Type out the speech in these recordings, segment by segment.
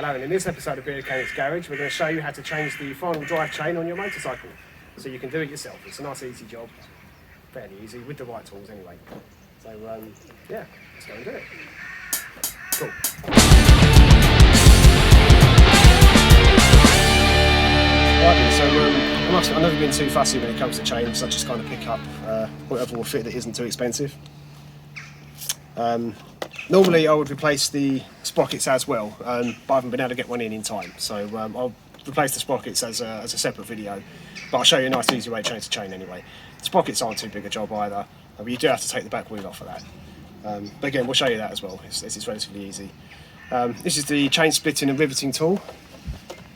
Hello, and in this episode of Beardchanics Garage, we're going to show you how to change the final drive chain on your motorcycle. So you can do it yourself. It's a nice easy job, fairly easy, with the right tools anyway. So yeah, let's go and do it. Cool. Right, so I've never been too fussy when it comes to chains. I just kind of pick up whatever will fit that isn't too expensive. Normally I would replace the sprockets as well, but I haven't been able to get one in time. So I'll replace the sprockets as a separate video, but I'll show you a nice easy way to change the chain anyway. The sprockets aren't too big a job either, but you do have to take the back wheel off of that. But again, we'll show you that as well. It's relatively easy. This is the chain splitting and riveting tool.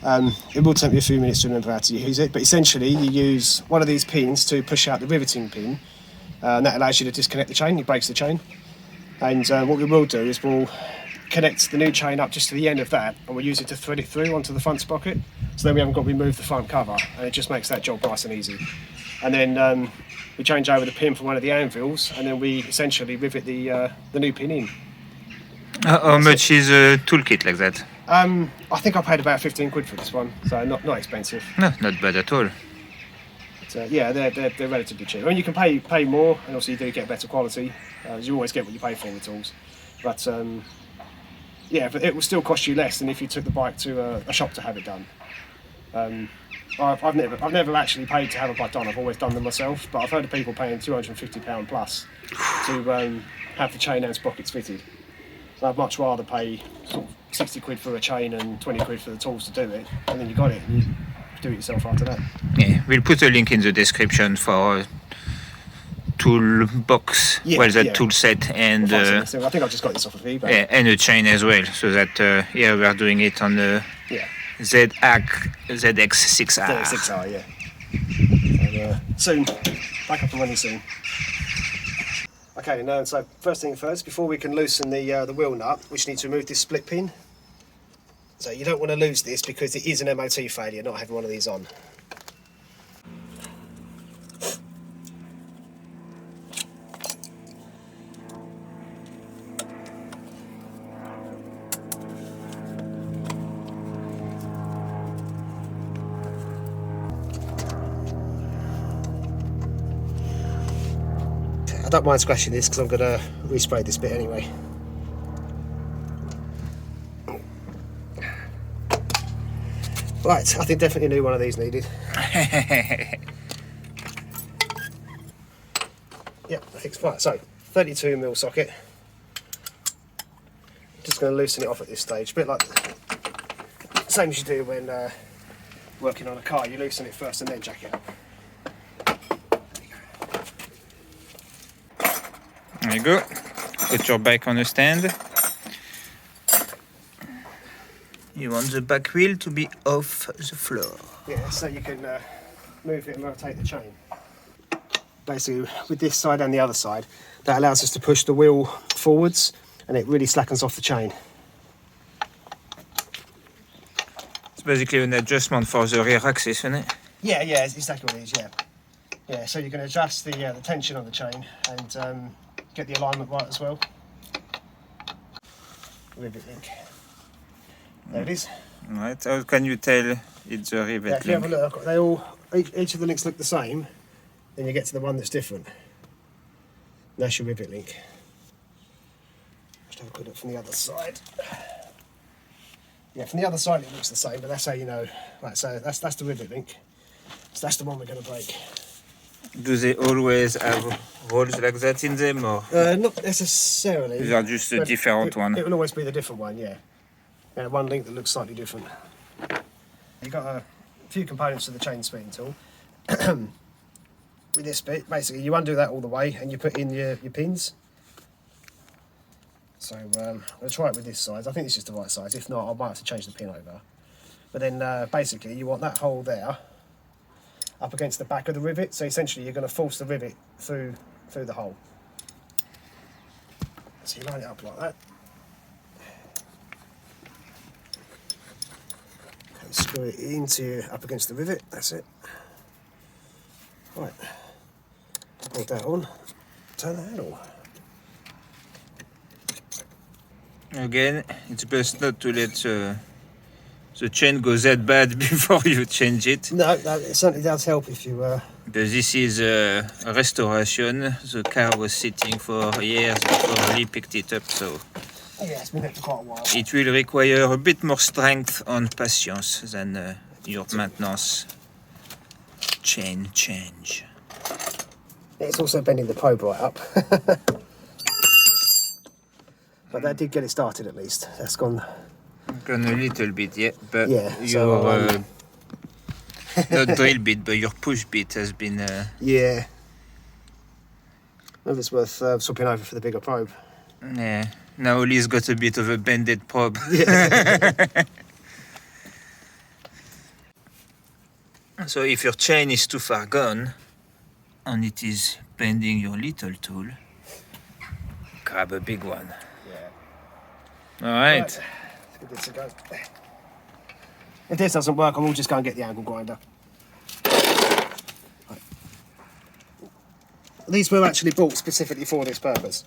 It will take me a few minutes to remember how to use it, but essentially you use one of these pins to push out the riveting pin, and that allows you to disconnect the chain. It breaks the chain. And what we will do is we'll connect the new chain up just to the end of that, and we'll use it to thread it through onto the front sprocket. So then we haven't got to remove the front cover, and it just makes that job nice and easy. And then we change over the pin from one of the anvils, and then we essentially rivet the new pin in. How much is a toolkit like that? I think I paid about 15 quid for this one, so not expensive. No, not bad at all. But, yeah, they're relatively cheap. I mean, you can pay more, and also you do get better quality. You always get what you pay for with tools. But yeah, but it will still cost you less than if you took the bike to a shop to have it done. I've never actually paid to have a bike done. I've always done them myself. But I've heard of people paying £250 plus to have the chain and sprockets fitted. So I'd much rather pay sort of 60 quid for a chain and 20 quid for the tools to do it, and then you got it, and you do it yourself after that. Yeah, we'll put a link in the description for toolbox, tool set, and I think I just got this off of eBay. Yeah, and a chain as well, so that yeah, we are doing it on the ZX6R. ZX6R, yeah. So, soon, back up and running soon. Okay, now so first thing first, before we can loosen the wheel nut, we just need to remove this split pin. So you don't want to lose this because it is an MOT failure not having one of these on. I don't mind scratching this because I'm going to respray this bit anyway. Right, I think definitely a new one of these needed. Yep, fixed. Right, so 32mm socket. Just going to loosen it off at this stage, a bit like the same as you do when working on a car. You loosen it first and then jack it up. There you go. Put your bike on a stand. You want the back wheel to be off the floor. Yeah, so you can move it and rotate the chain. Basically, with this side and the other side, that allows us to push the wheel forwards, and it really slackens off the chain. It's basically an adjustment for the rear axis, isn't it? Yeah, it's exactly what it is, yeah. Yeah, so you can adjust the tension on the chain and get the alignment right as well. Rivet link. There it is. Right, how can you tell it's a rivet if you link? have a look, each of the links look the same, then you get to the one that's different. That's your rivet link. Just have a quick look from the other side. Yeah, from the other side it looks the same, but that's how you know. Right, so that's the rivet link. So that's the one we're going to break. Do they always have holes like that in them, or not necessarily. These are just a different one? It will always be the different one, yeah. One link that looks slightly different. You've got a few components to the chain splitting tool. With this bit, basically you undo that all the way and you put in your pins. So I'm going to try it with this size. I think this is the right size. If not, I might have to change the pin over. But then basically you want that hole there up against the back of the rivet. So essentially you're going to force the rivet through the hole. So you line it up like that. Screw it into up against the rivet, that's it. Right, hold that on, turn the handle. Again, it's best not to let the chain goes that bad before you change it. No, it certainly does help if you. But this is a restoration. The car was sitting for years before Lee picked it up, so Yeah, it's been there for quite a while. it will require a bit more strength and patience than your maintenance chain change. It's also bending the probe right up. But that did get it started at least. That's gone. Gone a little bit, yeah, but Yeah, your so, not drill bit, but your push bit has been. Yeah. Maybe it's worth swapping over for the bigger probe. Yeah. Now Lee's got a bit of a bended probe. So if your chain is too far gone and it is bending your little tool, grab a big one. Yeah. All right. Let's give this a go. If this doesn't work, I will just go and get the angle grinder. Right. These were actually bought specifically for this purpose.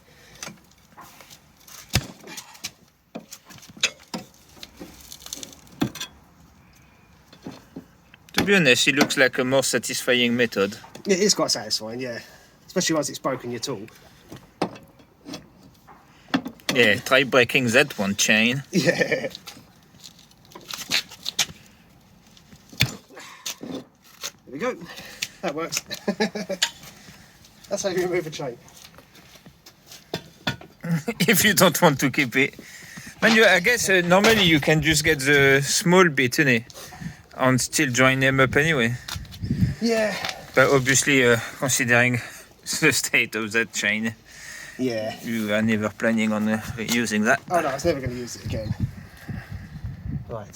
To be honest, it looks like a more satisfying method. It is quite satisfying, yeah. Especially once it's broken your tool. Yeah, try breaking that one chain. Yeah. There we go. That works. That's how you remove a chain. If you don't want to keep it. Man, I guess normally you can just get the small bit, innit? And still join them up anyway. Yeah. But obviously, considering the state of that chain, Yeah. you are never planning on using that. Oh no, I was never going to use it again. Right.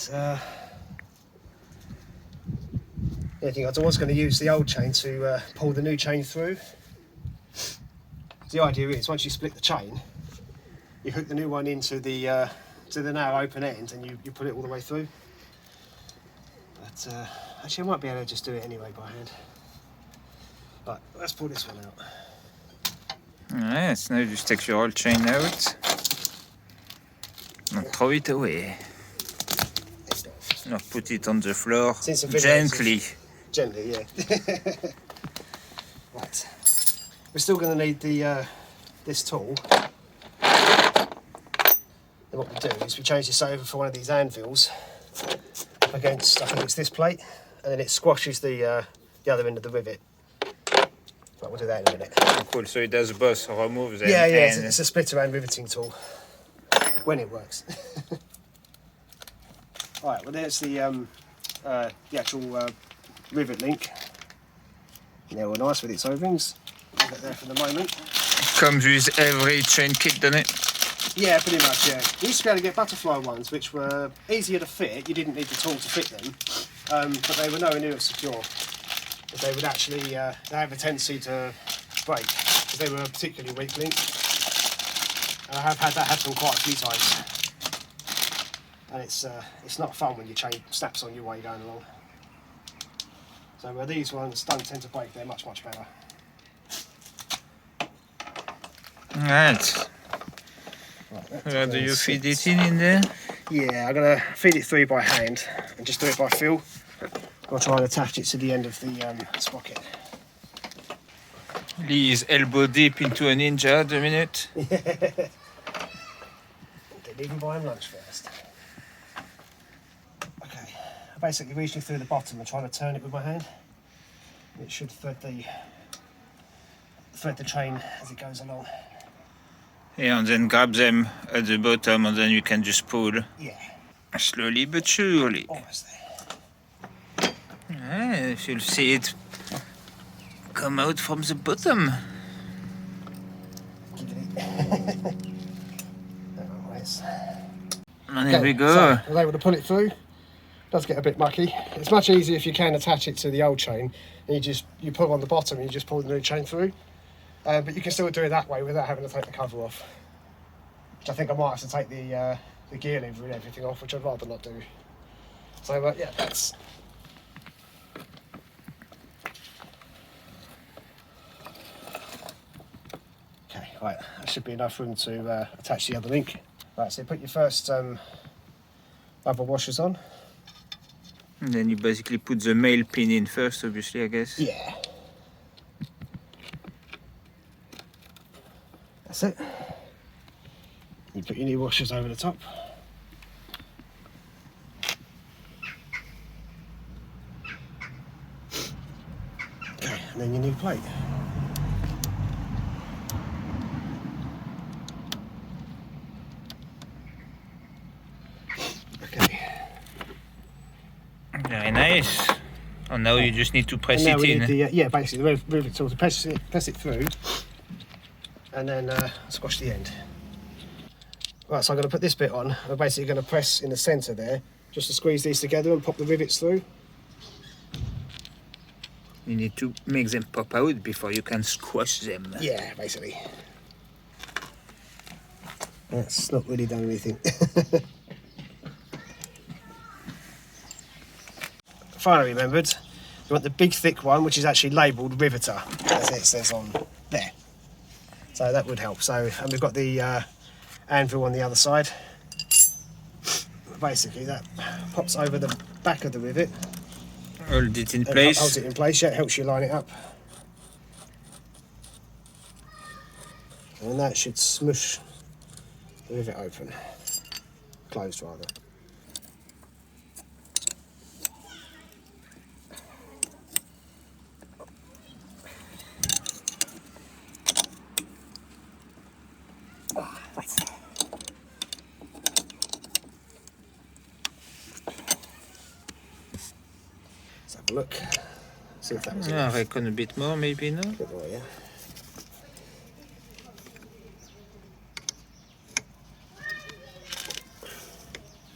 The thing I was going to use the old chain to pull the new chain through. The idea is once you split the chain, you hook the new one into the now open end, and you put it all the way through. But actually, I might be able to just do it anyway by hand. Right, let's pull this one out. Alright, so now just take your old chain out and throw it away. Now put it on the floor Since the video gently. Gently, yeah. Right. We're still going to need the this tool. And what we do is we change this over for one of these anvils against, I think it's this plate, and then it squashes the other end of the rivet. Right, we'll do that in a minute. Oh, cool, so it does both removes and Yeah, and it's a splitter and riveting tool when it works. Right, well there's the actual rivet link. They're all nice with its O-rings. Leave that there for the moment. comes with every chain kit, doesn't it? Yeah, pretty much, yeah. We used to be able to get butterfly ones, which were easier to fit. You didn't need the tool to fit them, but they were nowhere near as secure. But they would actually they have a tendency to break because they were a particularly weak link. And I have had that happen quite a few times. And it's not fun when your chain snaps on you while you're going along. So these ones don't tend to break. They're much better. Right. How do you feed it in there? Yeah, I'm going to feed it through by hand and just do it by feel. I'll try and attach it to the end of the sprocket. Lee is elbow deep into a ninja at the minute. Didn't even buy him lunch first. Okay, I'm basically reaching through the bottom and trying to turn it with my hand. It should thread the chain as it goes along. Yeah, and then grab them at the bottom and then you can just pull. Yeah, Slowly but surely. almost there. If you'll see it come out from the bottom. Give it. Anyways. And there we go. So I was able to pull it through. Does get a bit mucky. It's much easier if you can attach it to the old chain and you pull on the bottom and you just pull the new chain through. But you can still do it that way without having to take the cover off. Which I think I might have to take the gear lever and everything off, which I'd rather not do. So yeah, that's. Okay, right, that should be enough room to attach the other link. Right, so put your first rubber washers on. And then you basically put the male pin in first, obviously, I guess. Yeah. That's it. You put your new washers over the top. Okay, and then your new plate. Okay. Very nice. And now you just need to press And now it we in. need the, yeah, basically the rivet tool to press it through, and then squash the end. Right, so I'm going to put this bit on. I'm basically going to press in the centre there, just to squeeze these together and pop the rivets through. You need to make them pop out before you can squash them. Yeah, basically. That's not really done anything. Finally remembered, you want the big thick one, which is actually labelled Riveter, as it says on there. So that would help. So, and we've got the anvil on the other side. Basically, that pops over the back of the rivet. Hold it in And place. holds it in place, yeah, it helps you line it up. And that should smush the rivet open. Closed, rather. Let's have a look. See if that was I enough. reckon a bit more, maybe, no? A bit more, yeah.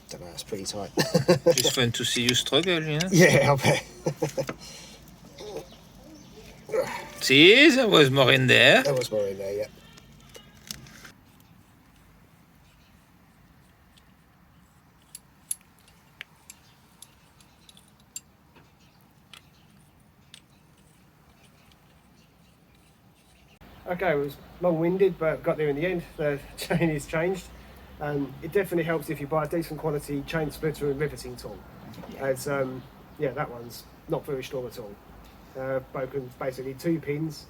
Don't know, it's pretty tight. Just fun to see you struggle, you know? Yeah, I'll bet. See, there was more in there. There was more in there, yeah. Okay, it was long-winded, but got there in the end. The chain is changed. It definitely helps if you buy a decent quality chain splitter and riveting tool. As yeah, that one's not very strong at all. Broken basically 2 pins,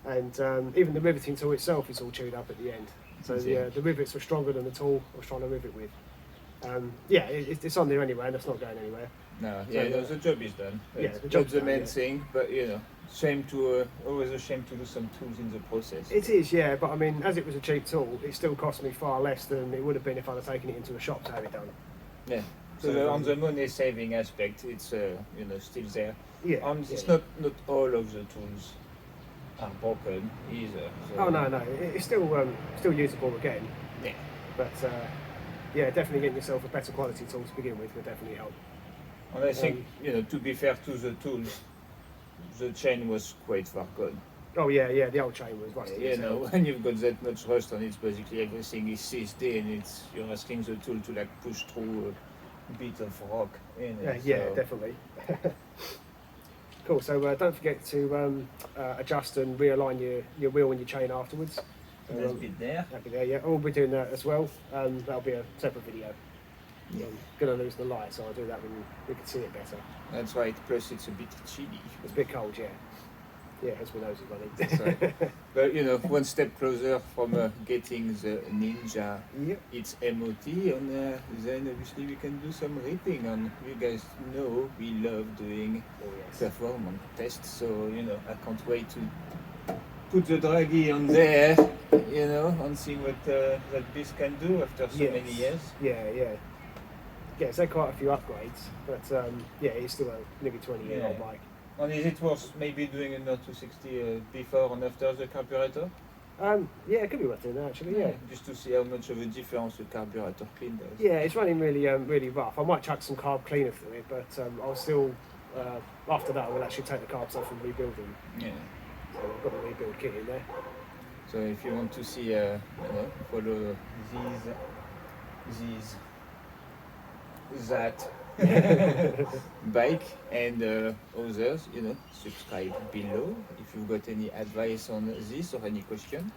and even the riveting tool itself is all chewed up at the end. So the rivets were stronger than the tool I was trying to rivet with. Yeah, it's on there anyway, and it's not going anywhere. No, yeah, no, the job is done. Yeah, the job's the done, main yeah. thing, but you know, shame to always a shame to lose some tools in the process. It is, yeah, but I mean, as it was a cheap tool, it still cost me far less than it would have been if I'd have taken it into a shop to have it done. Yeah. So on the money saving aspect, it's you know, still there. Yeah. It's yeah. not all of the tools are broken either. So. Oh no, it's still usable again. Yeah. But yeah, definitely getting yourself a better quality tool to begin with would definitely help. And I think, you know, to be fair to the tools, the chain was quite far gone. Oh yeah, the old chain was rusty. You know, when you've got that much rust on it, basically everything is seized in. You're asking the tool to like push through a bit of rock in it. Yeah, so. definitely. Cool. So don't forget to adjust and realign your wheel and your chain afterwards. There's a bit there. That'll be there. Yeah, I'll be doing that as well. That'll be a separate video. Yeah. I'm gonna lose the light, so I'll do that when we can see it better. That's right. Plus, it's a bit chilly. It's a bit cold, yeah. Yeah, as we know, it's running. That's right. But you know, one step closer from getting the Ninja, Yep. its MOT, and then obviously we can do some ripping. And you guys know we love doing Oh, yes. performance tests, so you know I can't wait to put the draggy on there, you know, and see what that beast can do after so Yes. many years. Yeah. Yeah, it's had quite a few upgrades, but yeah, it's still a nearly 20-year-old Yeah. bike. And is it worth maybe doing a 260 before and after the carburetor? Yeah, it could be worth doing that, actually. Yeah. Just to see how much of a difference the carburetor clean does. Yeah, it's running really rough. I might chuck some carb cleaner through it, but I'll still after that I will actually take the carbs off and rebuild them. Yeah. So I've got a rebuild kit in there. So if you want to see, you know, follow that bike and others, you know, subscribe below. If you've got any advice on this or any question,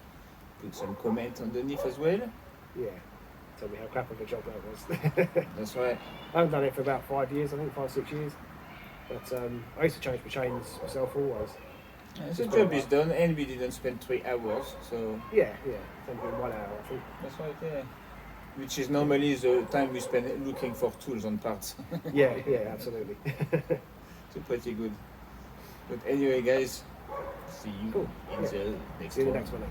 put some comment underneath as well. Yeah. Tell me how crap of a job that was. That's right. I haven't done it for about 5 years, I think 5-6 years. But I used to change my chains myself always. The job is done, and we didn't spend 3 hours, so Yeah, something 1 hour, I think. that's right. Yeah, which is normally the time we spend looking for tools and parts. Yeah, absolutely. So pretty good. But anyway, guys, see you Cool. in the next See you in the one. next one.